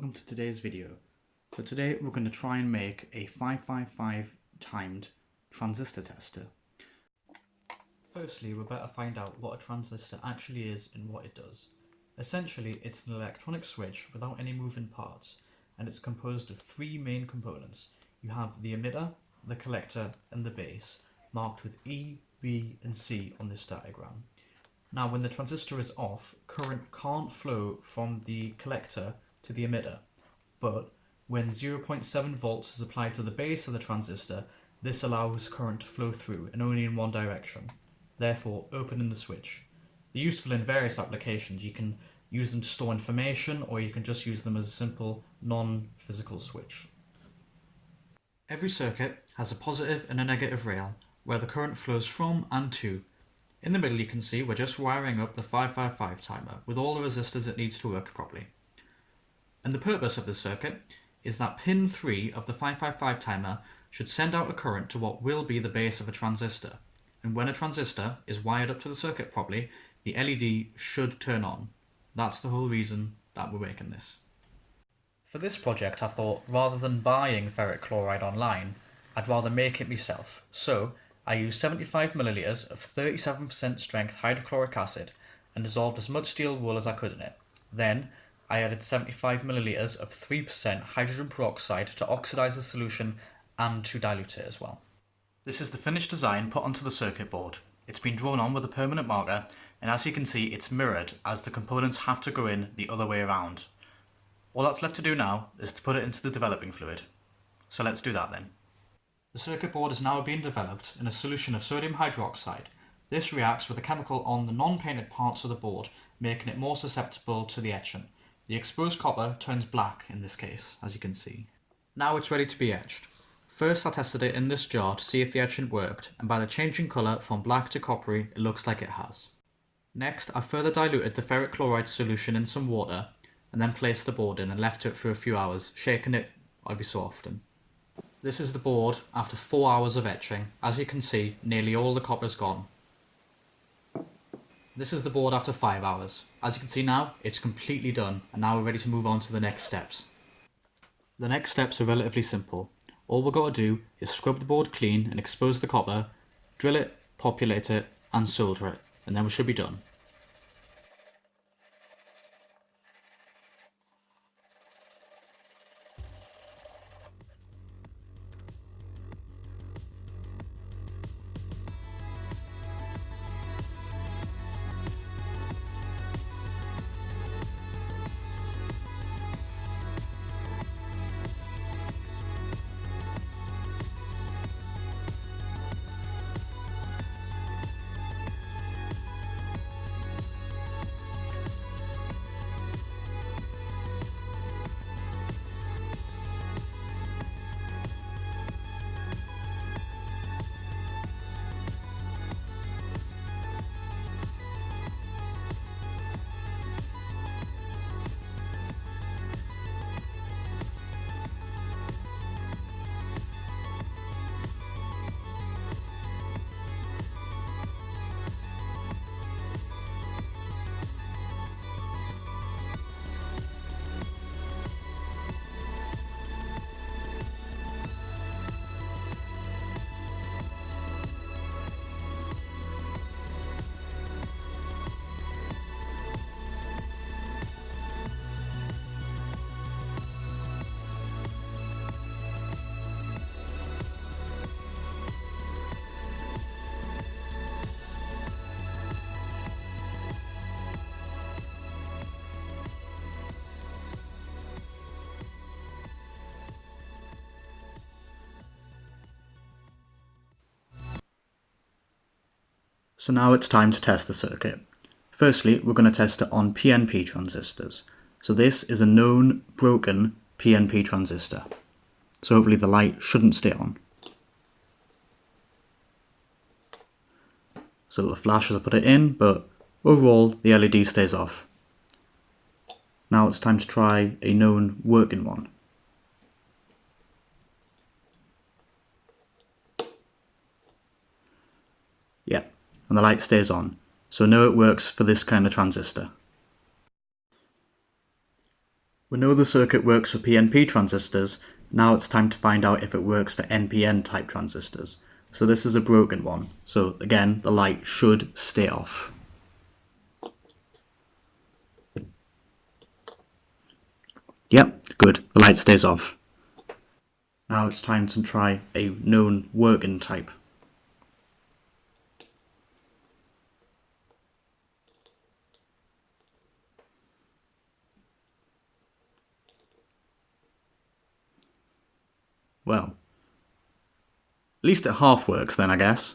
welcome to today's video. So today we're going to try and make a 555 timed transistor tester. Firstly, we better find out what a transistor actually is and what it does. Essentially, it's an electronic switch without any moving parts, and it's composed of three main components. You have the emitter, the collector, and the base, marked with E, B, and C on this diagram. Now, when the transistor is off, current can't flow from the collector to the emitter, but when 0.7 volts is applied to the base of the transistor, this allows current to flow through and only in one direction, therefore opening the switch. They're useful in various applications. You can use them to store information, or you can just use them as a simple non-physical switch. Every circuit has a positive and a negative rail where the current flows from and to. In the middle you can see we're just wiring up the 555 timer with all the resistors it needs to work properly. And the purpose of this circuit is that pin 3 of the 555 timer should send out a current to what will be the base of a transistor. And when a transistor is wired up to the circuit properly, the LED should turn on. That's the whole reason that we're making this. For this project I thought rather than buying ferric chloride online, I'd rather make it myself. So I used 75 millilitres of 37% strength hydrochloric acid and dissolved as much steel wool as I could in it. Then I added 75 millilitres of 3% hydrogen peroxide to oxidise the solution and to dilute it as well. This is the finished design put onto the circuit board. It's been drawn on with a permanent marker, and as you can see it's mirrored as the components have to go in the other way around. All that's left to do now is to put it into the developing fluid. So let's do that then. The circuit board is now being developed in a solution of sodium hydroxide. This reacts with a chemical on the non-painted parts of the board, making it more susceptible to the etching. The exposed copper turns black in this case, as you can see. Now it's ready to be etched. First I tested it in this jar to see if the etching worked, and by the changing colour from black to coppery, it looks like it has. Next I further diluted the ferric chloride solution in some water, and then placed the board in and left it for a few hours, shaking it every so often. This is the board after 4 hours of etching. As you can see, nearly all the copper's gone. This is the board after 5 hours. As you can see now, it's completely done, and now we're ready to move on to the next steps. The next steps are relatively simple. All we've got to do is scrub the board clean and expose the copper, drill it, populate it, and solder it, and then we should be done. So now it's time to test the circuit. Firstly, we're going to test it on PNP transistors. So this is a known broken PNP transistor. So hopefully the light shouldn't stay on. So the flash as I put it in, but overall the LED stays off. Now it's time to try a known working one. Yeah, and the light stays on, so I know it works for this kind of transistor. We know the circuit works for PNP transistors, now it's time to find out if it works for NPN type transistors. So this is a broken one, so again the light should stay off. Yep, good, the light stays off. Now it's time to try a known working type. Well, at least it half works then, I guess.